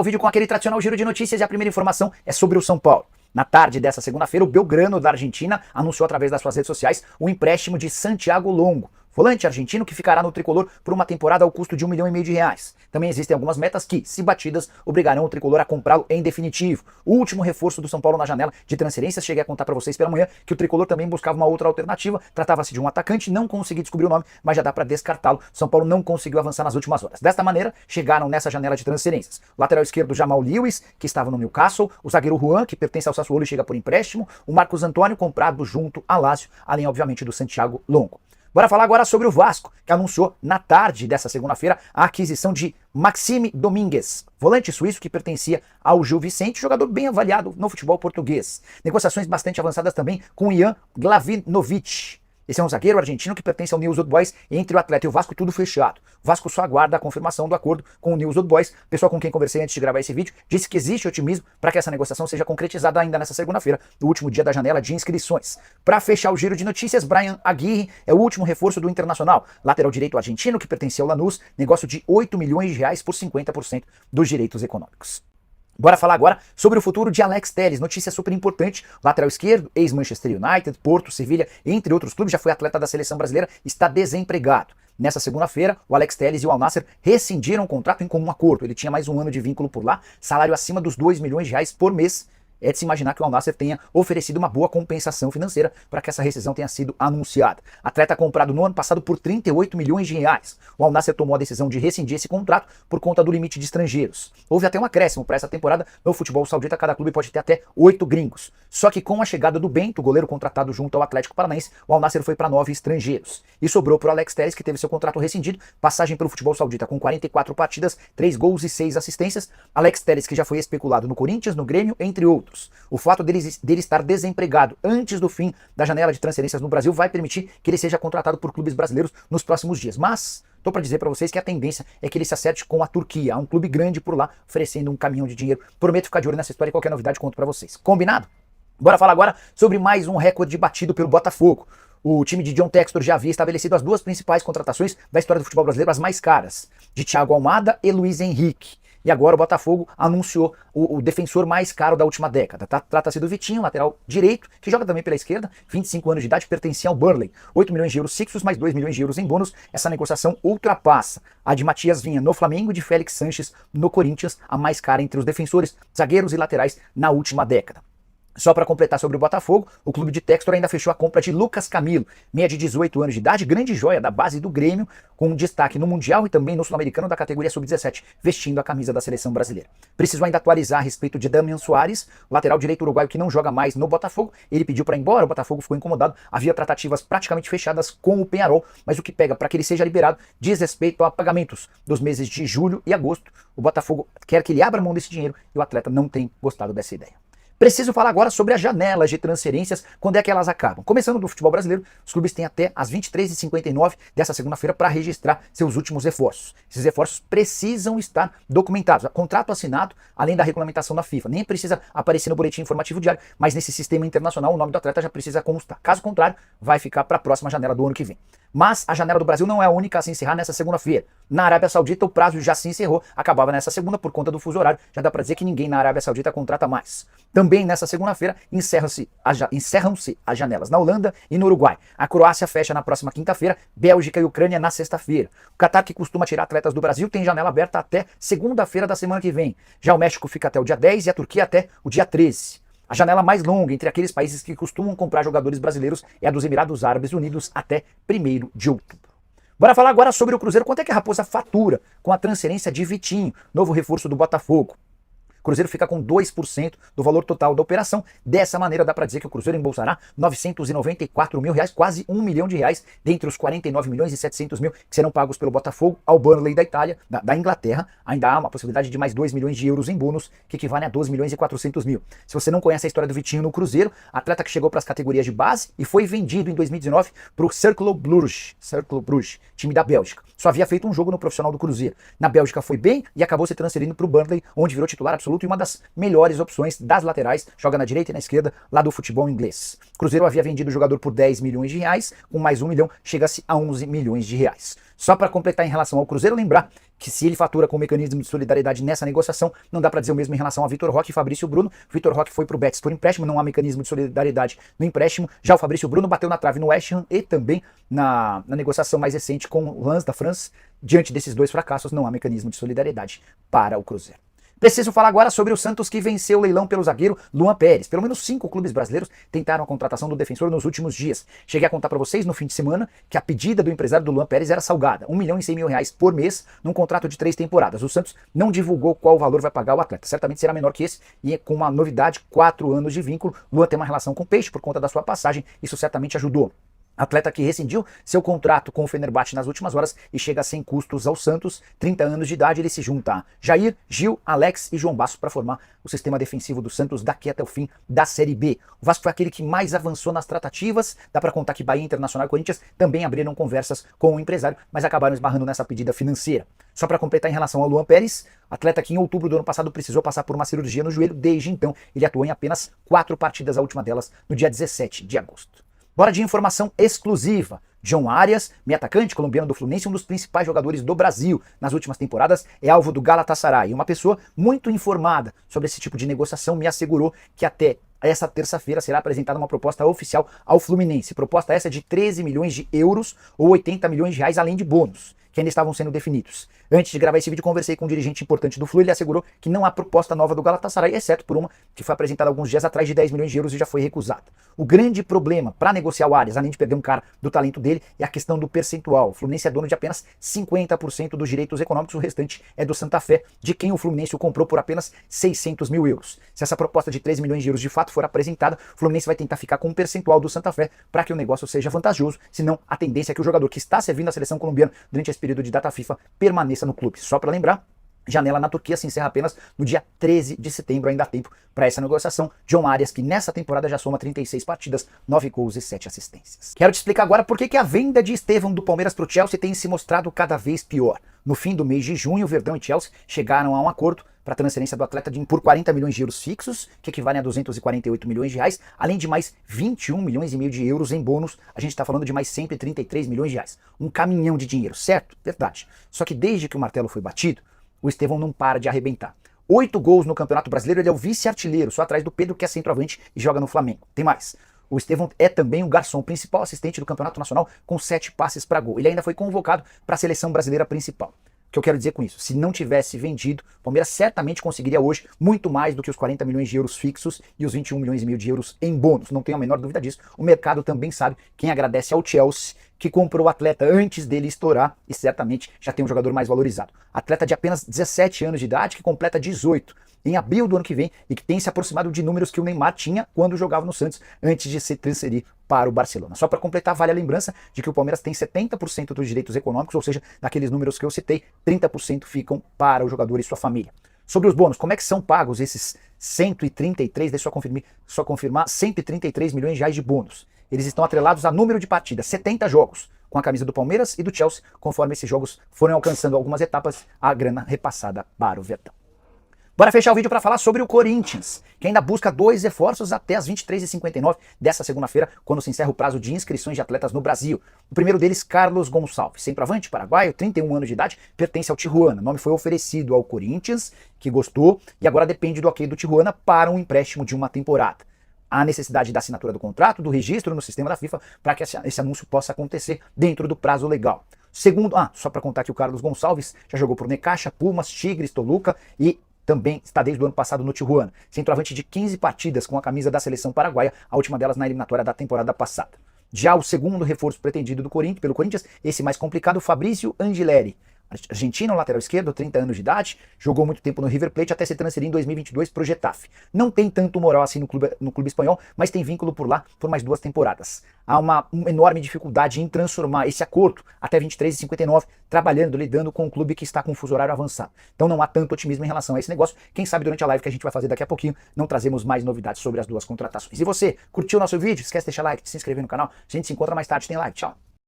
O vídeo com aquele tradicional giro de notícias e a primeira informação é sobre o São Paulo. Na tarde dessa segunda-feira, o Belgrano da Argentina anunciou através das suas redes sociais o empréstimo de Santiago Longo, volante argentino que ficará no tricolor por uma temporada ao custo de R$1,5 milhão. Também existem algumas metas que, se batidas, obrigarão o tricolor a comprá-lo em definitivo. O último reforço do São Paulo na janela de transferências, cheguei a contar para vocês pela manhã que o tricolor também buscava uma outra alternativa, tratava-se de um atacante, não consegui descobrir o nome, mas já dá para descartá-lo. São Paulo não conseguiu avançar nas últimas horas. Desta maneira, chegaram nessa janela de transferências. O lateral esquerdo Jamal Lewis, que estava no Newcastle, o zagueiro Juan, que pertence ao Sassuolo e chega por empréstimo, o Marcos Antônio, comprado junto a Lazio, além obviamente do Santiago Longo. Bora falar agora sobre o Vasco, que anunciou na tarde dessa segunda-feira a aquisição de Maxime Domingues, volante suíço que pertencia ao Gil Vicente, jogador bem avaliado no futebol português. Negociações bastante avançadas também com Ian Glavinovic. Esse é um zagueiro argentino que pertence ao News Old Boys, entre o atleta e o Vasco tudo fechado. O Vasco só aguarda a confirmação do acordo com o News Old Boys. O pessoal com quem conversei antes de gravar esse vídeo disse que existe otimismo para que essa negociação seja concretizada ainda nessa segunda-feira, no último dia da janela de inscrições. Para fechar o giro de notícias, Brian Aguirre é o último reforço do Internacional. Lateral direito argentino que pertencia ao Lanús, negócio de R$8 milhões por 50% dos direitos econômicos. Bora falar agora sobre o futuro de Alex Telles, notícia super importante. Lateral esquerdo, ex-Manchester United, Porto, Sevilha, entre outros clubes, já foi atleta da seleção brasileira, está desempregado. Nessa segunda-feira, o Alex Telles e o Al Nassr rescindiram o contrato em comum acordo. Ele tinha mais um ano de vínculo por lá, salário acima dos R$2 milhões por mês. É de se imaginar que o Al Nassr tenha oferecido uma boa compensação financeira para que essa rescisão tenha sido anunciada. Atleta comprado no ano passado por R$38 milhões. O Al Nassr tomou a decisão de rescindir esse contrato por conta do limite de estrangeiros. Houve até um acréscimo para essa temporada. No futebol saudita, cada clube pode ter até 8 gringos. Só que com a chegada do Bento, goleiro contratado junto ao Atlético Paranaense, o Al Nassr foi para 9 estrangeiros. E sobrou para o Alex Telles, que teve seu contrato rescindido, passagem pelo futebol saudita com 44 partidas, 3 gols e 6 assistências. Alex Telles, que já foi especulado no Corinthians, no Grêmio, entre outros. O fato dele estar desempregado antes do fim da janela de transferências no Brasil vai permitir que ele seja contratado por clubes brasileiros nos próximos dias. Mas estou para dizer para vocês que a tendência é que ele se acerte com a Turquia. Há um clube grande por lá oferecendo um caminhão de dinheiro. Prometo ficar de olho nessa história e qualquer novidade conto para vocês. Combinado? Bora falar agora sobre mais um recorde batido pelo Botafogo. O time de John Textor já havia estabelecido as duas principais contratações da história do futebol brasileiro, as mais caras, de Thiago Almada e Luiz Henrique. E agora o Botafogo anunciou o defensor mais caro da última década. Trata-se do Vitinho, lateral direito, que joga também pela esquerda, 25 anos de idade, pertencia ao Burnley. 8 milhões de euros fixos, mais 2 milhões de euros em bônus. Essa negociação ultrapassa a de Matias Vinha no Flamengo e de Félix Sanches no Corinthians, a mais cara entre os defensores, zagueiros e laterais na última década. Só para completar sobre o Botafogo, o clube de Textor ainda fechou a compra de Lucas Camilo, meia de 18 anos de idade, grande joia da base do Grêmio, com destaque no Mundial e também no Sul-Americano da categoria Sub-17, vestindo a camisa da seleção brasileira. Preciso ainda atualizar a respeito de Damian Soares, lateral direito uruguaio que não joga mais no Botafogo. Ele pediu para ir embora, o Botafogo ficou incomodado, havia tratativas praticamente fechadas com o Peñarol, mas o que pega para que ele seja liberado diz respeito a pagamentos dos meses de julho e agosto. O Botafogo quer que ele abra mão desse dinheiro e o atleta não tem gostado dessa ideia. Preciso falar agora sobre as janelas de transferências, quando é que elas acabam. Começando do futebol brasileiro, os clubes têm até as 23h59 dessa segunda-feira para registrar seus últimos reforços. Esses reforços precisam estar documentados. Contrato assinado, além da regulamentação da FIFA. Nem precisa aparecer no boletim informativo diário, mas nesse sistema internacional o nome do atleta já precisa constar. Caso contrário, vai ficar para a próxima janela do ano que vem. Mas a janela do Brasil não é a única a se encerrar nessa segunda-feira. Na Arábia Saudita o prazo já se encerrou, acabava nessa segunda por conta do fuso horário. Já dá para dizer que ninguém na Arábia Saudita contrata mais. Também nessa segunda-feira encerram-se as janelas na Holanda e no Uruguai. A Croácia fecha na próxima quinta-feira, Bélgica e Ucrânia na sexta-feira. O Catar, que costuma tirar atletas do Brasil, tem janela aberta até segunda-feira da semana que vem. Já o México fica até o dia 10 e a Turquia até o dia 13. A janela mais longa entre aqueles países que costumam comprar jogadores brasileiros é a dos Emirados Árabes Unidos até 1º de outubro. Bora falar agora sobre o Cruzeiro. Quanto é que a Raposa fatura com a transferência de Vitinho, novo reforço do Botafogo? O Cruzeiro fica com 2% do valor total da operação. Dessa maneira dá para dizer que o Cruzeiro embolsará R$994 mil, quase R$1 milhão, dentre os 49 milhões e 700 mil que serão pagos pelo Botafogo ao Burnley da Itália, da Inglaterra. Ainda há uma possibilidade de mais 2 milhões de euros em bônus, que equivale a 12 milhões e 400 mil. Se você não conhece a história do Vitinho no Cruzeiro, atleta que chegou para as categorias de base e foi vendido em 2019 para o Cercle Bruges, time da Bélgica. Só havia feito um jogo no profissional do Cruzeiro. Na Bélgica foi bem e acabou se transferindo para o Burnley, onde virou titular absoluto e uma das melhores opções das laterais, joga na direita e na esquerda, lá do futebol inglês. Cruzeiro havia vendido o jogador por 10 milhões de reais, com mais 1 milhão chega-se a 11 milhões de reais. Só para completar em relação ao Cruzeiro, lembrar que se ele fatura com o mecanismo de solidariedade nessa negociação, não dá para dizer o mesmo em relação a Vitor Roque e Fabrício Bruno. Vitor Roque foi para o Betis por empréstimo, não há mecanismo de solidariedade no empréstimo. Já o Fabrício Bruno bateu na trave no West Ham e também na negociação mais recente com o Lens da França. Diante desses dois fracassos, não há mecanismo de solidariedade para o Cruzeiro. Preciso falar agora sobre o Santos, que venceu o leilão pelo zagueiro Luan Pérez. Pelo menos 5 clubes brasileiros tentaram a contratação do defensor nos últimos dias. Cheguei a contar para vocês no fim de semana que a pedida do empresário do Luan Pérez era salgada, R$1.100.000 por mês, num contrato de 3 temporadas. O Santos não divulgou qual valor vai pagar o atleta. Certamente será menor que esse, e com uma novidade, 4 anos de vínculo. Luan tem uma relação com o Peixe por conta da sua passagem, isso certamente ajudou. Atleta que rescindiu seu contrato com o Fenerbahçe nas últimas horas e chega sem custos ao Santos. 30 anos de idade, ele se junta a Jair, Gil, Alex e João Basso para formar o sistema defensivo do Santos daqui até o fim da Série B. O Vasco foi aquele que mais avançou nas tratativas. Dá para contar que Bahia, Internacional e Corinthians também abriram conversas com o empresário, mas acabaram esbarrando nessa pedida financeira. Só para completar em relação ao Luan Pérez, atleta que em outubro do ano passado precisou passar por uma cirurgia no joelho. Desde então, ele atuou em apenas 4 partidas, a última delas no dia 17 de agosto. Bora de informação exclusiva. John Arias, meio atacante colombiano do Fluminense, um dos principais jogadores do Brasil nas últimas temporadas, é alvo do Galatasaray. Uma pessoa muito informada sobre esse tipo de negociação me assegurou que até essa terça-feira será apresentada uma proposta oficial ao Fluminense. Proposta essa de 13 milhões de euros ou 80 milhões de reais, além de bônus, que ainda estavam sendo definidos. Antes de gravar esse vídeo, conversei com um dirigente importante do Flu, ele assegurou que não há proposta nova do Galatasaray, exceto por uma que foi apresentada alguns dias atrás de 10 milhões de euros e já foi recusada. O grande problema para negociar o Arias, além de perder um cara do talento dele, é a questão do percentual. O Fluminense é dono de apenas 50% dos direitos econômicos, o restante é do Santa Fé, de quem o Fluminense o comprou por apenas 600 mil euros. Se essa proposta de 13 milhões de euros de fato for apresentada, o Fluminense vai tentar ficar com um percentual do Santa Fé para que o negócio seja vantajoso, senão a tendência é que o jogador que está servindo a seleção colombiana durante esse período de data FIFA permaneça no clube. Só para lembrar, janela na Turquia se encerra apenas no dia 13 de setembro, ainda há tempo para essa negociação. John Arias, que nessa temporada já soma 36 partidas, 9 gols e 7 assistências. Quero te explicar agora por que a venda de Estevão do Palmeiras para o Chelsea tem se mostrado cada vez pior. No fim do mês de junho, Verdão e Chelsea chegaram a um acordo para a transferência do atleta por 40 milhões de euros fixos, que equivalem a 248 milhões de reais, além de mais 21 milhões e meio de euros em bônus. A gente está falando de mais 133 milhões de reais. Um caminhão de dinheiro, certo? Verdade. Só que desde que o martelo foi batido, o Estevão não para de arrebentar. 8 gols no Campeonato Brasileiro, ele é o vice-artilheiro, só atrás do Pedro, que é centroavante e joga no Flamengo. Tem mais. O Estevão é também o garçom principal assistente do Campeonato Nacional, com 7 passes para gol. Ele ainda foi convocado para a seleção brasileira principal. O que eu quero dizer com isso? Se não tivesse vendido, o Palmeiras certamente conseguiria hoje muito mais do que os 40 milhões de euros fixos e os 21 milhões e meio de euros em bônus. Não tenho a menor dúvida disso. O mercado também sabe. Quem agradece ao Chelsea, que comprou o atleta antes dele estourar e certamente já tem um jogador mais valorizado. Atleta de apenas 17 anos de idade, que completa 18 em abril do ano que vem e que tem se aproximado de números que o Neymar tinha quando jogava no Santos antes de se transferir para o Barcelona. Só para completar, vale a lembrança de que o Palmeiras tem 70% dos direitos econômicos, ou seja, daqueles números que eu citei, 30% ficam para o jogador e sua família. Sobre os bônus, como é que são pagos esses 133, deixa eu só confirmar, 133 milhões de reais de bônus? Eles estão atrelados a número de partidas, 70 jogos, com a camisa do Palmeiras e do Chelsea. Conforme esses jogos forem alcançando algumas etapas, a grana repassada para o Verdão. Bora fechar o vídeo para falar sobre o Corinthians, que ainda busca 2 reforços até as 23h59 dessa segunda-feira, quando se encerra o prazo de inscrições de atletas no Brasil. O primeiro deles, Carlos Gonçalves, centroavante paraguaio, 31 anos de idade, pertence ao Tijuana. O nome foi oferecido ao Corinthians, que gostou, e agora depende do ok do Tijuana para um empréstimo de uma temporada. Há necessidade da assinatura do contrato, do registro no sistema da FIFA, para que esse anúncio possa acontecer dentro do prazo legal. Segundo, só para contar que o Carlos Gonçalves já jogou por Necaxa, Pumas, Tigres, Toluca e também está desde o ano passado no Tijuana. Centroavante de 15 partidas com a camisa da seleção paraguaia, a última delas na eliminatória da temporada passada. Já o segundo reforço pretendido pelo Corinthians, esse mais complicado, Fabrício Angileri. Argentino, lateral esquerdo, 30 anos de idade, jogou muito tempo no River Plate até se transferir em 2022 para o Getafe. Não tem tanto moral assim no clube espanhol, mas tem vínculo por lá por mais 2 temporadas. Há uma enorme dificuldade em transformar esse acordo até 23h59, trabalhando, lidando com um clube que está com um fuso horário avançado. Então não há tanto otimismo em relação a esse negócio. Quem sabe durante a live que a gente vai fazer daqui a pouquinho, não trazemos mais novidades sobre as 2 contratações. E você, curtiu o nosso vídeo? Esquece de deixar like, de se inscrever no canal. A gente se encontra mais tarde. Tem live. Tchau.